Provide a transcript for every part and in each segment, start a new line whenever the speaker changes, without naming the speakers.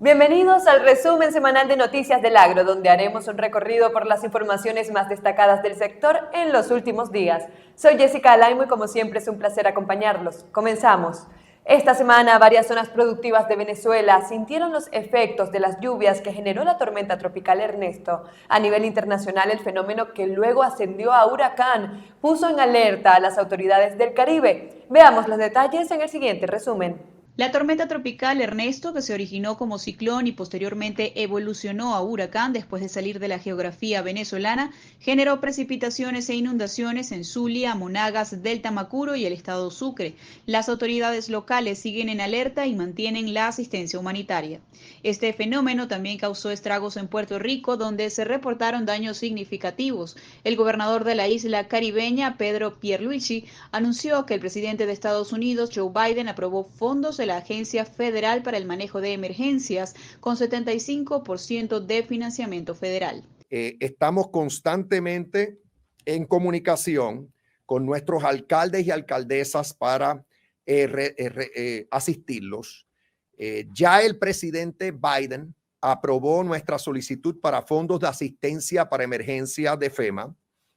Bienvenidos al resumen semanal de Noticias del Agro, donde haremos un recorrido por las informaciones más destacadas del sector en los últimos días. Soy Jessica Alaimo y como siempre es un placer acompañarlos. Comenzamos. Esta semana, varias zonas productivas de Venezuela sintieron los efectos de las lluvias que generó la tormenta tropical Ernesto. A nivel internacional, el fenómeno que luego ascendió a huracán puso en alerta a las autoridades del Caribe. Veamos los detalles en el siguiente resumen.
La tormenta tropical Ernesto, que se originó como ciclón y posteriormente evolucionó a huracán después de salir de la geografía venezolana, generó precipitaciones e inundaciones en Zulia, Monagas, Delta Macuro y el estado Sucre. Las autoridades locales siguen en alerta y mantienen la asistencia humanitaria. Este fenómeno también causó estragos en Puerto Rico, donde se reportaron daños significativos. El gobernador de la isla caribeña, Pedro Pierluigi, anunció que el presidente de Estados Unidos, Joe Biden, aprobó fondos de la Agencia Federal para el Manejo de Emergencias con 75% de financiamiento federal.
Estamos constantemente en comunicación con nuestros alcaldes y alcaldesas para asistirlos. Ya el presidente Biden aprobó nuestra solicitud para fondos de asistencia para emergencia de FEMA.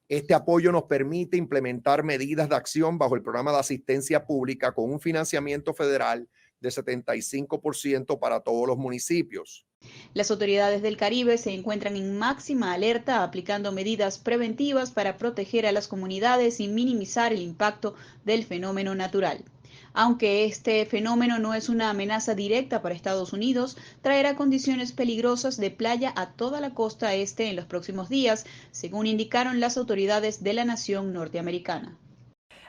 Este apoyo nos permite implementar medidas de acción bajo el programa de asistencia pública con un financiamiento federal de 75% para todos los municipios.
Las autoridades del Caribe se encuentran en máxima alerta, aplicando medidas preventivas para proteger a las comunidades y minimizar el impacto del fenómeno natural. Aunque este fenómeno no es una amenaza directa para Estados Unidos, traerá condiciones peligrosas de playa a toda la costa este en los próximos días, según indicaron las autoridades de la nación norteamericana.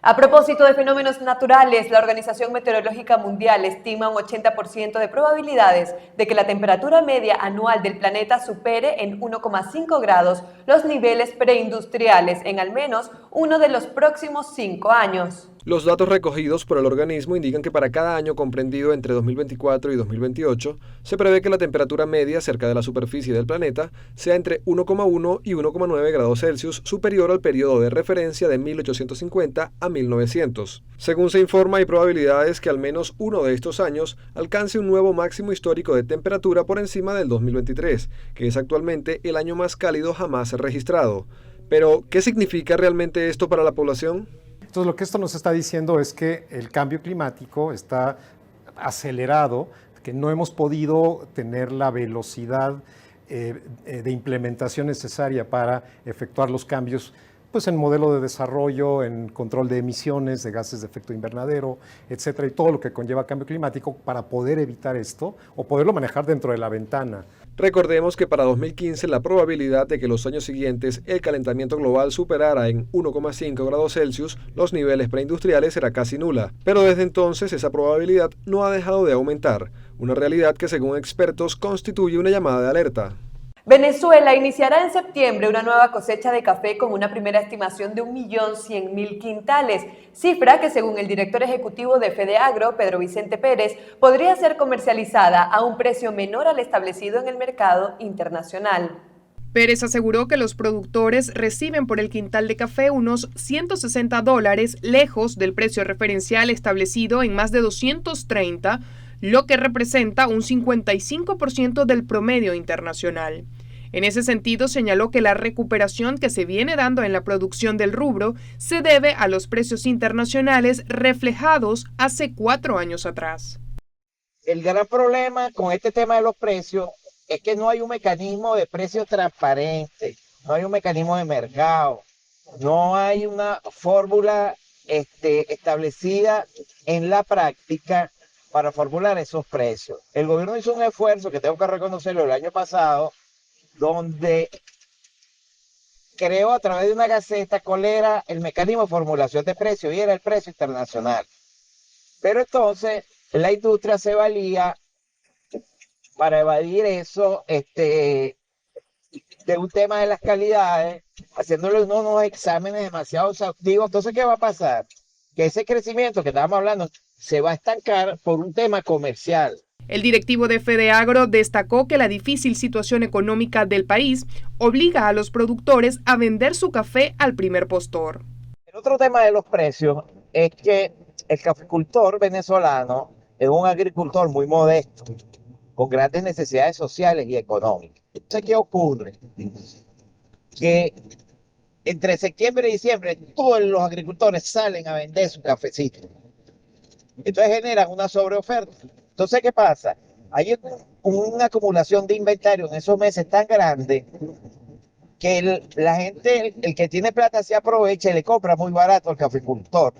A propósito de fenómenos naturales, la Organización Meteorológica Mundial estima un 80% de probabilidades de que la temperatura media anual del planeta supere en 1,5 grados los niveles preindustriales en al menos uno de los próximos 5 años.
Los datos recogidos por el organismo indican que para cada año comprendido entre 2024 y 2028, se prevé que la temperatura media cerca de la superficie del planeta sea entre 1,1 y 1,9 grados Celsius, superior al periodo de referencia de 1850 a 1900. Según se informa, hay probabilidades que al menos uno de estos años alcance un nuevo máximo histórico de temperatura por encima del 2023, que es actualmente el año más cálido jamás registrado. Pero, ¿qué significa realmente esto para la población?
Entonces, lo que esto nos está diciendo es que el cambio climático está acelerado, que no hemos podido tener la velocidad de implementación necesaria para efectuar los cambios pues, en modelo de desarrollo, en control de emisiones de gases de efecto invernadero, etcétera, y todo lo que conlleva cambio climático para poder evitar esto o poderlo manejar dentro de la ventana.
Recordemos que para 2015 la probabilidad de que los años siguientes el calentamiento global superara en 1,5 grados Celsius los niveles preindustriales era casi nula, pero desde entonces esa probabilidad no ha dejado de aumentar, una realidad que según expertos constituye una llamada de alerta.
Venezuela iniciará en septiembre una nueva cosecha de café con una primera estimación de 1.100.000 quintales, cifra que según el director ejecutivo de FedeAgro, Pedro Vicente Pérez, podría ser comercializada a un precio menor al establecido en el mercado internacional.
Pérez aseguró que los productores reciben por el quintal de café unos $160, lejos del precio referencial establecido en más de 230, lo que representa un 55% del promedio internacional. En ese sentido, señaló que la recuperación que se viene dando en la producción del rubro se debe a los precios internacionales reflejados hace 4 años atrás.
El gran problema con este tema de los precios es que no hay un mecanismo de precio transparente, no hay un mecanismo de mercado, no hay una fórmula establecida en la práctica para formular esos precios. El gobierno hizo un esfuerzo, que tengo que reconocerlo, el año pasado, donde creó a través de una gaceta cuál era el mecanismo de formulación de precios y era el precio internacional. Pero entonces la industria se valía para evadir eso de un tema de las calidades, haciéndole unos exámenes demasiado exhaustivos. Entonces, ¿qué va a pasar? Que ese crecimiento que estábamos hablando se va a estancar por un tema comercial.
El directivo de FedeAgro destacó que la difícil situación económica del país obliga a los productores a vender su café al primer postor.
El otro tema de los precios es que el caficultor venezolano es un agricultor muy modesto. con grandes necesidades sociales y económicas. Entonces, ¿qué ocurre? Que entre septiembre y diciembre todos los agricultores salen a vender su cafecito. Entonces generan una sobreoferta. Entonces, ¿qué pasa? Hay una acumulación de inventario en esos meses tan grande que la gente, el que tiene plata, se aprovecha y le compra muy barato al caficultor.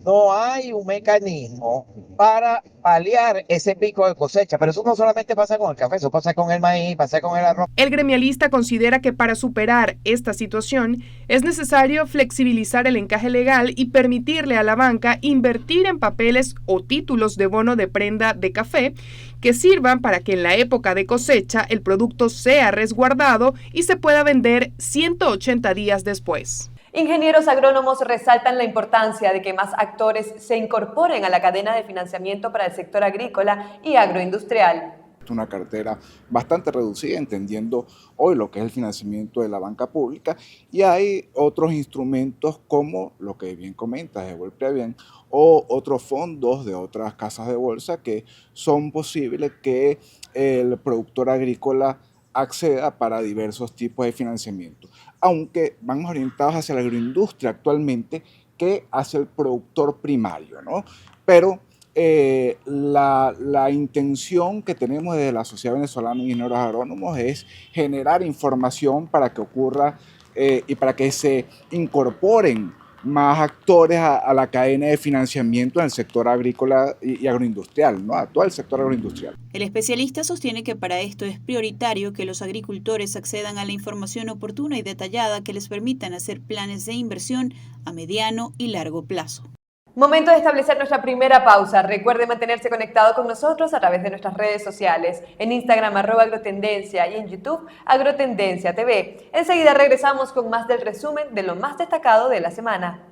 No hay un mecanismo para paliar ese pico de cosecha, pero eso no solamente pasa con el café, eso pasa con el maíz, pasa con el arroz.
El gremialista considera que para superar esta situación es necesario flexibilizar el encaje legal y permitirle a la banca invertir en papeles o títulos de bono de prenda de café que sirvan para que en la época de cosecha el producto sea resguardado y se pueda vender 180 días después.
Ingenieros agrónomos resaltan la importancia de que más actores se incorporen a la cadena de financiamiento para el sector agrícola y agroindustrial.
Una cartera bastante reducida, entendiendo hoy lo que es el financiamiento de la banca pública, y hay otros instrumentos como lo que bien comentas de Previén o otros fondos de otras casas de bolsa que son posibles que el productor agrícola acceda para diversos tipos de financiamiento, aunque van más orientados hacia la agroindustria actualmente que hacia el productor primario, ¿no? Pero la intención que tenemos desde la Sociedad Venezolana de Ingenieros Agrónomos es generar información para que ocurra y para que se incorporen más actores a la cadena de financiamiento en el sector agrícola y agroindustrial, ¿no? A todo el sector agroindustrial.
El especialista sostiene que para esto es prioritario que los agricultores accedan a la información oportuna y detallada que les permitan hacer planes de inversión a mediano y largo plazo.
Momento de establecer nuestra primera pausa. Recuerde mantenerse conectado con nosotros a través de nuestras redes sociales, en Instagram @agrotendencia y en YouTube Agrotendencia TV. Enseguida regresamos con más del resumen de lo más destacado de la semana.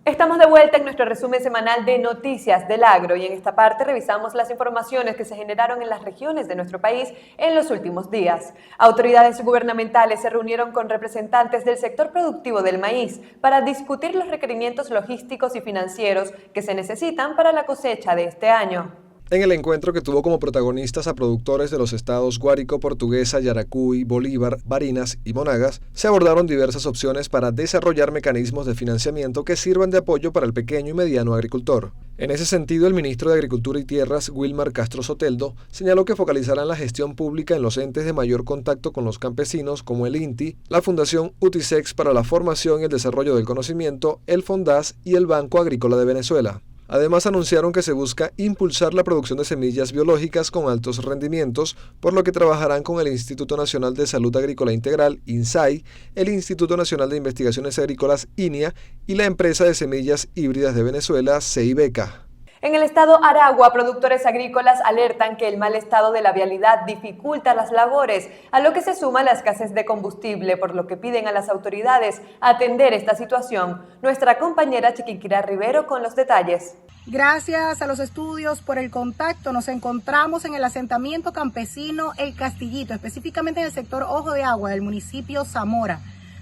Estamos de vuelta en nuestro resumen semanal de Noticias del Agro y en esta parte revisamos las informaciones que se generaron en las regiones de nuestro país en los últimos días. Autoridades gubernamentales se reunieron con representantes del sector productivo del maíz para discutir los requerimientos logísticos y financieros que se necesitan para la cosecha de este año.
En el encuentro, que tuvo como protagonistas a productores de los estados Guárico, Portuguesa, Yaracuy, Bolívar, Barinas y Monagas, se abordaron diversas opciones para desarrollar mecanismos de financiamiento que sirvan de apoyo para el pequeño y mediano agricultor. En ese sentido, el ministro de Agricultura y Tierras, Wilmar Castro Soteldo, señaló que focalizarán la gestión pública en los entes de mayor contacto con los campesinos, como el INTI, la Fundación UTISEX para la Formación y el Desarrollo del Conocimiento, el FONDAS y el Banco Agrícola de Venezuela. Además, anunciaron que se busca impulsar la producción de semillas biológicas con altos rendimientos, por lo que trabajarán con el Instituto Nacional de Salud Agrícola Integral, INSAI, el Instituto Nacional de Investigaciones Agrícolas, INIA, y la empresa de semillas híbridas de Venezuela, CEIBECA.
En el estado Aragua, productores agrícolas alertan que el mal estado de la vialidad dificulta las labores, a lo que se suma la escasez de combustible, por lo que piden a las autoridades atender esta situación. Nuestra compañera Chiquinquirá Rivero con los detalles.
Gracias a los estudios por el contacto, nos encontramos en el asentamiento campesino El Castillito, específicamente en el sector Ojo de Agua del municipio Zamora,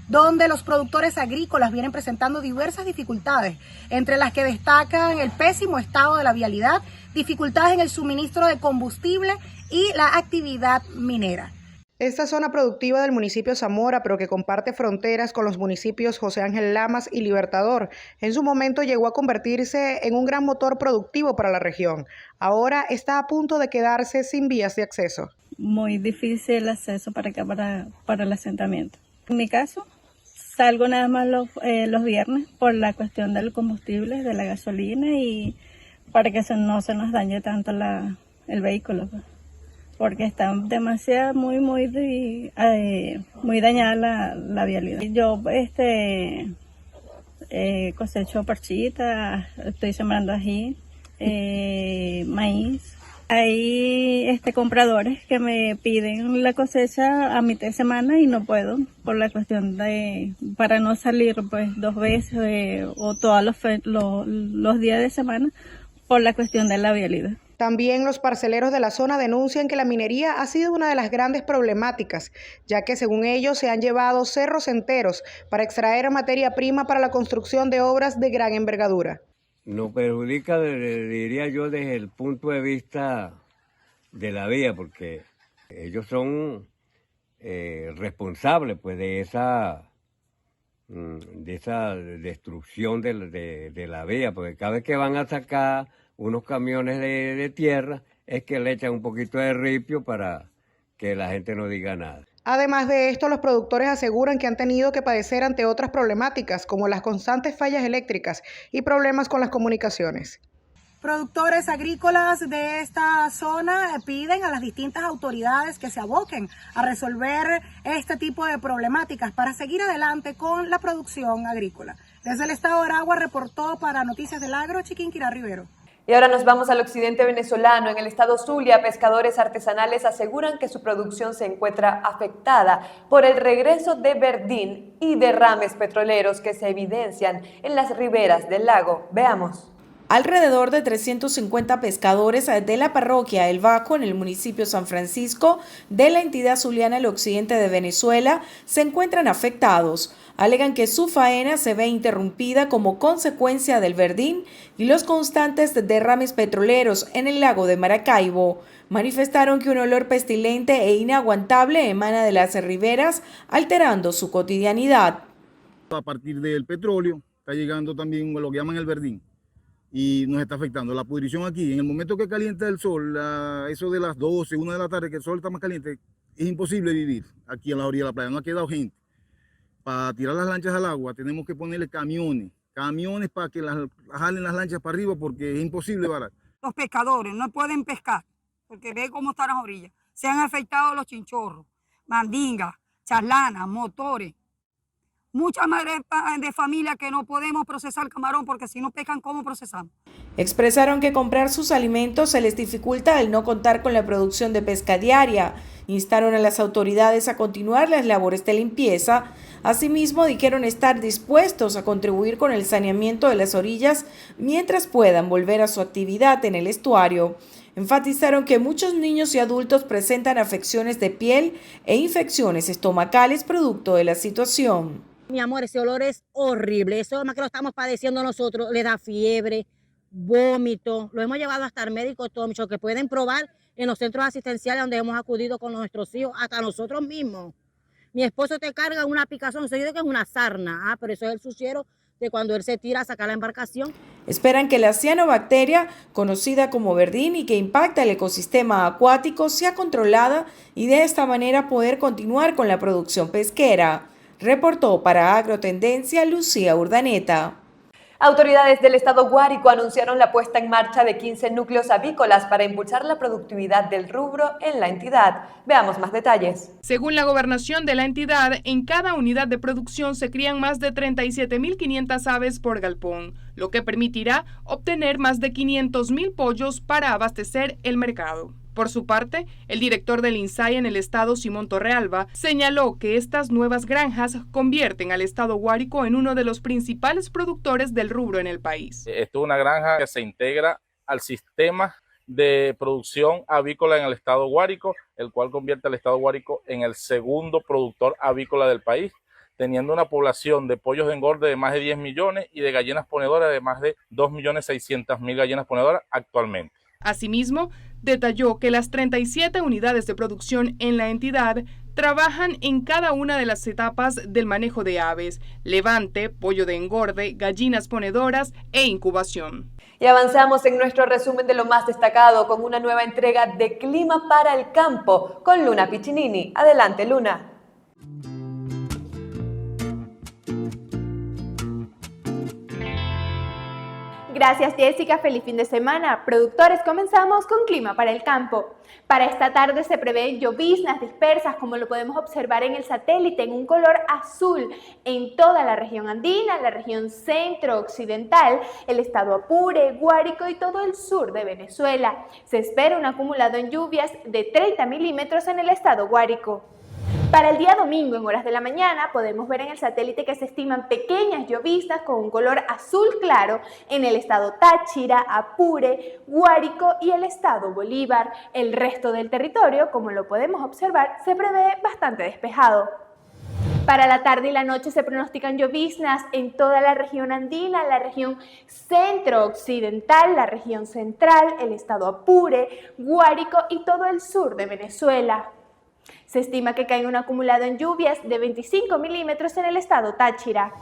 donde los productores agrícolas vienen presentando diversas dificultades, entre las que destacan el pésimo estado de la vialidad, dificultades en el suministro de combustible y la actividad minera. Esta zona productiva del municipio Zamora, pero que comparte fronteras con los municipios José Ángel Lamas y Libertador, en su momento llegó a convertirse en un gran motor productivo para la región. Ahora está a punto de quedarse sin vías de acceso.
Muy difícil el acceso para acá, para el asentamiento. En mi caso, salgo nada más los viernes por la cuestión del combustible, de la gasolina, y para que no se nos dañe tanto el vehículo, porque está demasiado, muy dañada la vialidad. Yo cosecho parchita, estoy sembrando ají, maíz. Hay compradores que me piden la cosecha a mitad de semana y no puedo por la cuestión para no salir pues 2 veces o todos los días de semana por la cuestión de la vialidad.
También los parceleros de la zona denuncian que la minería ha sido una de las grandes problemáticas, ya que según ellos se han llevado cerros enteros para extraer materia prima para la construcción de obras de gran envergadura.
Nos perjudica, diría yo, desde el punto de vista de la vía, porque ellos son responsables pues de esa destrucción de la vía, porque cada vez que van a sacar unos camiones de tierra es que le echan un poquito de ripio para que la gente no diga nada.
Además de esto, los productores aseguran que han tenido que padecer ante otras problemáticas, como las constantes fallas eléctricas y problemas con las comunicaciones.
Productores agrícolas de esta zona piden a las distintas autoridades que se aboquen a resolver este tipo de problemáticas para seguir adelante con la producción agrícola. Desde el estado de Aragua reportó para Noticias del Agro, Chiquinquirá Rivero.
Y ahora nos vamos al occidente venezolano. En el estado Zulia, pescadores artesanales aseguran que su producción se encuentra afectada por el regreso de verdín y derrames petroleros que se evidencian en las riberas del lago. Veamos.
Alrededor de 350 pescadores de la parroquia El Baco, en el municipio San Francisco de la entidad zuliana del occidente de Venezuela, se encuentran afectados. Alegan que su faena se ve interrumpida como consecuencia del verdín y los constantes derrames petroleros en el lago de Maracaibo. Manifestaron que un olor pestilente e inaguantable emana de las riberas, alterando su cotidianidad.
A partir del petróleo está llegando también lo que llaman el verdín y nos está afectando. La pudrición aquí, en el momento que calienta el sol, eso de las 12, 1 de la tarde, que el sol está más caliente, es imposible vivir aquí en la orilla de la playa, no ha quedado gente. Para tirar las lanchas al agua tenemos que ponerle camiones para que jalen las lanchas para arriba porque es imposible varar.
Los pescadores no pueden pescar porque ve cómo están las orillas. Se han afectado los chinchorros, mandingas, charlanas, motores. Muchas madres de familia que no podemos procesar camarón porque si no pescan, ¿cómo procesamos?
Expresaron que comprar sus alimentos se les dificulta al no contar con la producción de pesca diaria. Instaron a las autoridades a continuar las labores de limpieza. Asimismo, dijeron estar dispuestos a contribuir con el saneamiento de las orillas mientras puedan volver a su actividad en el estuario. Enfatizaron que muchos niños y adultos presentan afecciones de piel e infecciones estomacales producto de la situación.
Mi amor, ese olor es horrible, eso es más que lo estamos padeciendo nosotros, le da fiebre, vómito, lo hemos llevado hasta el médico mucho que pueden probar en los centros asistenciales donde hemos acudido con nuestros hijos, hasta nosotros mismos. Mi esposo te carga una picazón, se dice que es una sarna, pero eso es el suciero de cuando él se tira a sacar la embarcación.
Esperan que la cianobacteria, conocida como verdín y que impacta el ecosistema acuático, sea controlada y de esta manera poder continuar con la producción pesquera. Reportó para Agrotendencia Lucía Urdaneta.
Autoridades del estado Guárico anunciaron la puesta en marcha de 15 núcleos avícolas para impulsar la productividad del rubro en la entidad. Veamos más detalles.
Según la gobernación de la entidad, en cada unidad de producción se crían más de 37.500 aves por galpón, lo que permitirá obtener más de 500.000 pollos para abastecer el mercado. Por su parte, el director del INSAI en el estado, Simón Torrealba, señaló que estas nuevas granjas convierten al estado Guárico en uno de los principales productores del rubro en el país.
Esto es una granja que se integra al sistema de producción avícola en el estado Guárico, el cual convierte al estado Guárico en el segundo productor avícola del país, teniendo una población de pollos de engorde de más de 10 millones y de gallinas ponedoras de más de 2.600.000 gallinas ponedoras actualmente.
Asimismo, detalló que las 37 unidades de producción en la entidad trabajan en cada una de las etapas del manejo de aves: levante, pollo de engorde, gallinas ponedoras e incubación.
Y avanzamos en nuestro resumen de lo más destacado con una nueva entrega de Clima para el Campo con Luna Piccinini. Adelante, Luna.
Gracias, Jessica. Feliz fin de semana. Productores, comenzamos con Clima para el Campo. Para esta tarde se prevén lloviznas dispersas, como lo podemos observar en el satélite, en un color azul en toda la región andina, la región centro-occidental, el estado Apure, Guárico y todo el sur de Venezuela. Se espera un acumulado en lluvias de 30 milímetros en el estado Guárico. Para el día domingo, en horas de la mañana, podemos ver en el satélite que se estiman pequeñas lloviznas con un color azul claro en el estado Táchira, Apure, Guárico y el estado Bolívar. El resto del territorio, como lo podemos observar, se prevé bastante despejado. Para la tarde y la noche se pronostican lloviznas en toda la región andina, la región centro-occidental, la región central, el estado Apure, Guárico y todo el sur de Venezuela. Se estima que cae un acumulado en lluvias de 25 milímetros en el estado Táchira.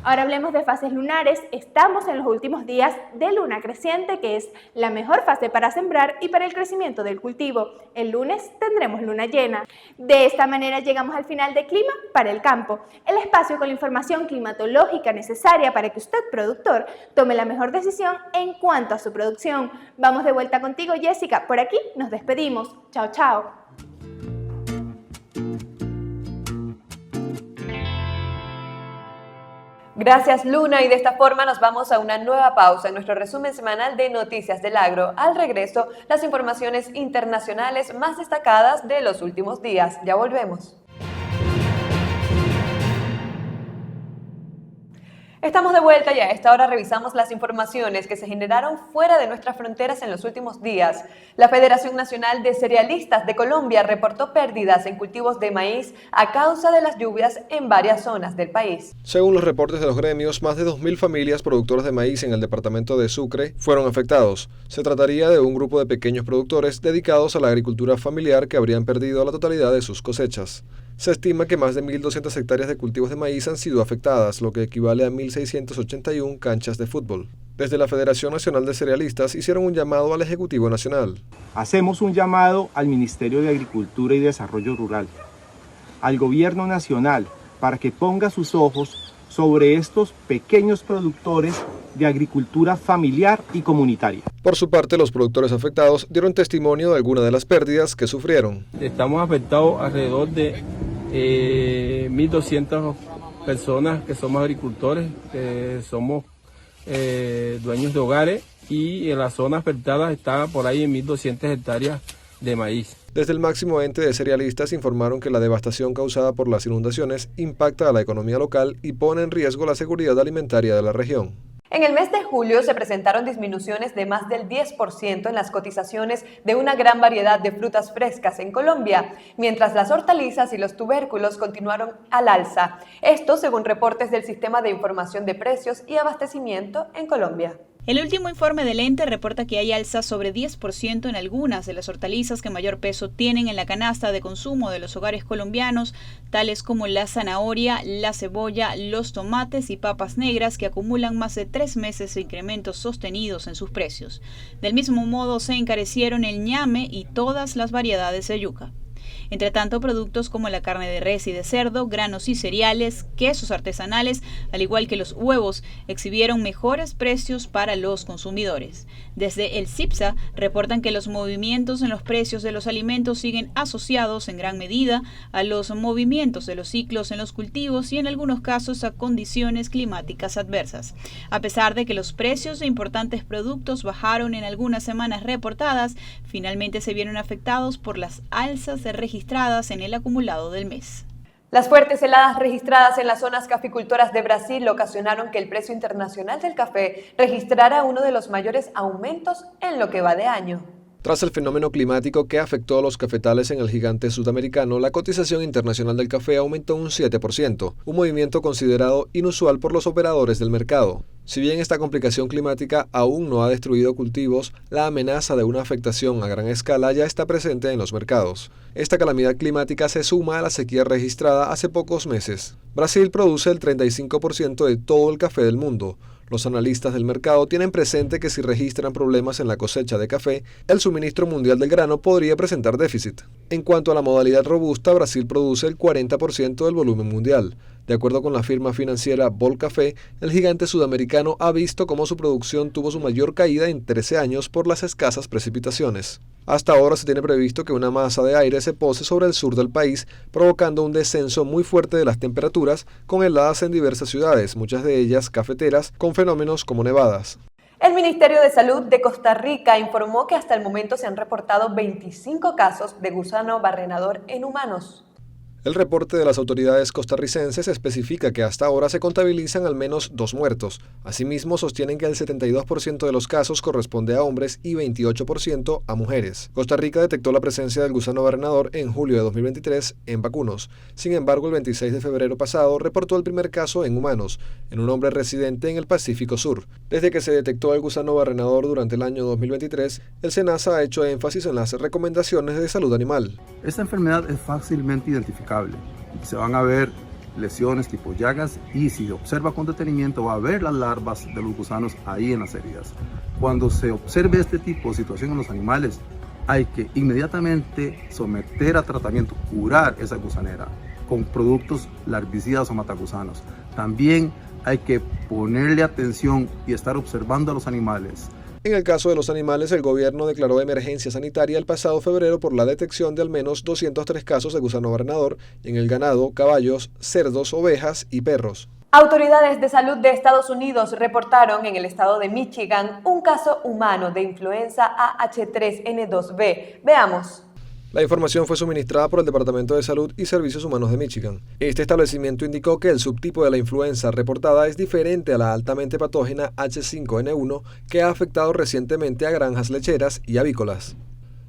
Ahora hablemos de fases lunares. Estamos en los últimos días de luna creciente, que es la mejor fase para sembrar y para el crecimiento del cultivo. El lunes tendremos luna llena. De esta manera llegamos al final de Clima para el Campo, el espacio con la información climatológica necesaria para que usted, productor, tome la mejor decisión en cuanto a su producción. Vamos de vuelta contigo, Jessica. Por aquí nos despedimos. Chao, chao.
Gracias, Luna, y de esta forma nos vamos a una nueva pausa en nuestro resumen semanal de Noticias del Agro. Al regreso, las informaciones internacionales más destacadas de los últimos días. Ya volvemos. Estamos de vuelta y a esta hora revisamos las informaciones que se generaron fuera de nuestras fronteras en los últimos días. La Federación Nacional de Cerealistas de Colombia reportó pérdidas en cultivos de maíz a causa de las lluvias en varias zonas del país.
Según los reportes de los gremios, más de 2.000 familias productoras de maíz en el departamento de Sucre fueron afectados. Se trataría de un grupo de pequeños productores dedicados a la agricultura familiar que habrían perdido la totalidad de sus cosechas. Se estima que más de 1.200 hectáreas de cultivos de maíz han sido afectadas, lo que equivale a 1.681 canchas de fútbol. Desde la Federación Nacional de Cerealistas hicieron un llamado al Ejecutivo Nacional.
Hacemos un llamado al Ministerio de Agricultura y Desarrollo Rural, al Gobierno Nacional, para que ponga sus ojos sobre estos pequeños productores de agricultura familiar y comunitaria.
Por su parte, los productores afectados dieron testimonio de algunas de las pérdidas que sufrieron.
Estamos afectados alrededor de 1.200 personas que somos agricultores, que somos dueños de hogares, y en la zona afectada está por ahí en 1.200 hectáreas de maíz.
Desde el máximo ente de cerealistas informaron que la devastación causada por las inundaciones impacta a la economía local y pone en riesgo la seguridad alimentaria de la región.
En el mes de julio se presentaron disminuciones de más del 10% en las cotizaciones de una gran variedad de frutas frescas en Colombia, mientras las hortalizas y los tubérculos continuaron al alza. Esto según reportes del Sistema de Información de Precios y Abastecimiento en Colombia.
El último informe del ente reporta que hay alzas sobre 10% en algunas de las hortalizas que mayor peso tienen en la canasta de consumo de los hogares colombianos, tales como la zanahoria, la cebolla, los tomates y papas negras, que acumulan más de 3 meses de incrementos sostenidos en sus precios. Del mismo modo se encarecieron el ñame y todas las variedades de yuca. Entre tanto, productos como la carne de res y de cerdo, granos y cereales, quesos artesanales, al igual que los huevos, exhibieron mejores precios para los consumidores. Desde el CIPSA reportan que los movimientos en los precios de los alimentos siguen asociados en gran medida a los movimientos de los ciclos en los cultivos y en algunos casos a condiciones climáticas adversas. A pesar de que los precios de importantes productos bajaron en algunas semanas reportadas, finalmente se vieron afectados por las alzas registradas en el acumulado del mes.
Las fuertes heladas registradas en las zonas caficultoras de Brasil ocasionaron que el precio internacional del café registrara uno de los mayores aumentos en lo que va de año.
Tras el fenómeno climático que afectó a los cafetales en el gigante sudamericano, la cotización internacional del café aumentó un 7%, un movimiento considerado inusual por los operadores del mercado. Si bien esta complicación climática aún no ha destruido cultivos, la amenaza de una afectación a gran escala ya está presente en los mercados. Esta calamidad climática se suma a la sequía registrada hace pocos meses. Brasil produce el 35% de todo el café del mundo. Los analistas del mercado tienen presente que si registran problemas en la cosecha de café, el suministro mundial del grano podría presentar déficit. En cuanto a la modalidad robusta, Brasil produce el 40% del volumen mundial. De acuerdo con la firma financiera Bolcafé, el gigante sudamericano ha visto cómo su producción tuvo su mayor caída en 13 años por las escasas precipitaciones. Hasta ahora se tiene previsto que una masa de aire se pose sobre el sur del país, provocando un descenso muy fuerte de las temperaturas, con heladas en diversas ciudades, muchas de ellas cafeteras, con fenómenos como nevadas.
El Ministerio de Salud de Costa Rica informó que hasta el momento se han reportado 25 casos de gusano barrenador en humanos.
El reporte de las autoridades costarricenses especifica que hasta ahora se contabilizan al menos 2 muertos. Asimismo, sostienen que el 72% de los casos corresponde a hombres y 28% a mujeres. Costa Rica detectó la presencia del gusano barrenador en julio de 2023 en vacunos. Sin embargo, el 26 de febrero pasado reportó el primer caso en humanos, en un hombre residente en el Pacífico Sur. Desde que se detectó el gusano barrenador durante el año 2023, el SENASA ha hecho énfasis en las recomendaciones de salud animal.
Esta enfermedad es fácilmente identificable. Se van a ver lesiones tipo llagas y si se observa con detenimiento va a ver las larvas de los gusanos ahí en las heridas. Cuando se observe este tipo de situación en los animales, hay que inmediatamente someter a tratamiento, curar esa gusanera con productos larvicidas o matagusanos. También hay que ponerle atención y estar observando a los animales.
En el caso de los animales, el gobierno declaró emergencia sanitaria el pasado febrero por la detección de al menos 203 casos de gusano barrenador en el ganado, caballos, cerdos, ovejas y perros.
Autoridades de salud de Estados Unidos reportaron en el estado de Michigan un caso humano de influenza AH3N2B. Veamos.
La información fue suministrada por el Departamento de Salud y Servicios Humanos de Michigan. Este establecimiento indicó que el subtipo de la influenza reportada es diferente a la altamente patógena H5N1 que ha afectado recientemente a granjas lecheras y avícolas.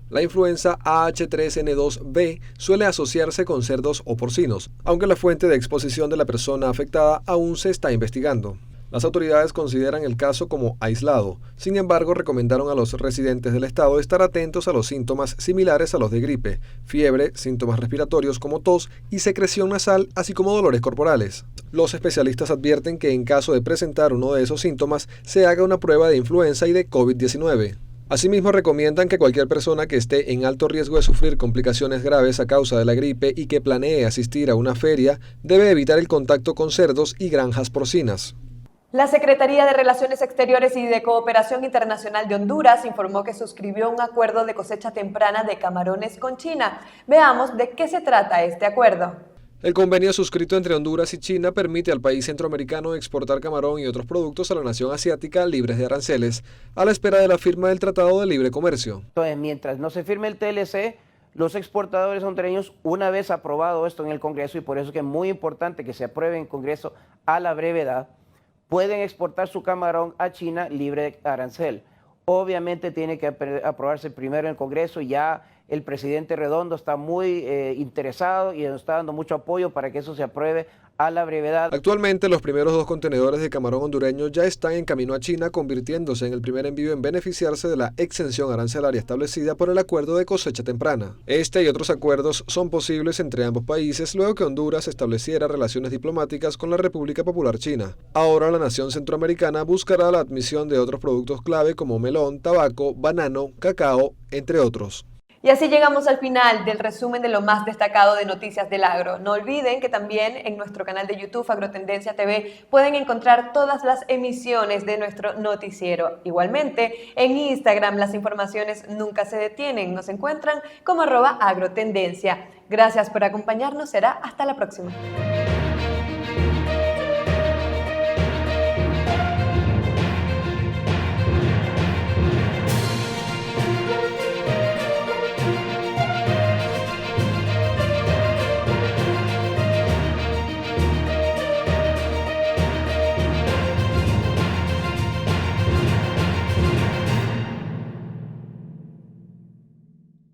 La influenza AH3N2B suele asociarse con cerdos o porcinos, aunque la fuente de exposición de la persona afectada aún se está investigando. Las autoridades consideran el caso como aislado. Sin embargo, recomendaron a los residentes del estado estar atentos a los síntomas similares a los de gripe, fiebre, síntomas respiratorios como tos y secreción nasal, así como dolores corporales. Los especialistas advierten que en caso de presentar uno de esos síntomas, se haga una prueba de influenza y de COVID-19. Asimismo, recomiendan que cualquier persona que esté en alto riesgo de sufrir complicaciones graves a causa de la gripe y que planee asistir a una feria, debe evitar el contacto con cerdos y granjas porcinas.
La Secretaría de Relaciones Exteriores y de Cooperación Internacional de Honduras informó que suscribió un acuerdo de cosecha temprana de camarones con China. Veamos de qué se trata este acuerdo.
El convenio suscrito entre Honduras y China permite al país centroamericano exportar camarón y otros productos a la nación asiática libres de aranceles, a la espera de la firma del Tratado de Libre Comercio.
Entonces, mientras no se firme el TLC, los exportadores hondureños, una vez aprobado esto en el Congreso, y por eso es que es muy importante que se apruebe en el Congreso a la brevedad, pueden exportar su camarón a China libre de arancel. Obviamente tiene que aprobarse primero en el Congreso, ya el presidente Redondo está muy interesado y nos está dando mucho apoyo para que eso se apruebe a la brevedad.
Actualmente los primeros 2 contenedores de camarón hondureño ya están en camino a China, convirtiéndose en el primer envío en beneficiarse de la exención arancelaria establecida por el acuerdo de cosecha temprana. Este y otros acuerdos son posibles entre ambos países luego que Honduras estableciera relaciones diplomáticas con la República Popular China. Ahora la nación centroamericana buscará la admisión de otros productos clave como melón, tabaco, banano, cacao, entre otros.
Y así llegamos al final del resumen de lo más destacado de Noticias del Agro. No olviden que también en nuestro canal de YouTube Agrotendencia TV pueden encontrar todas las emisiones de nuestro noticiero. Igualmente, en Instagram las informaciones nunca se detienen. Nos encuentran como @agrotendencia. Gracias por acompañarnos. Será hasta la próxima.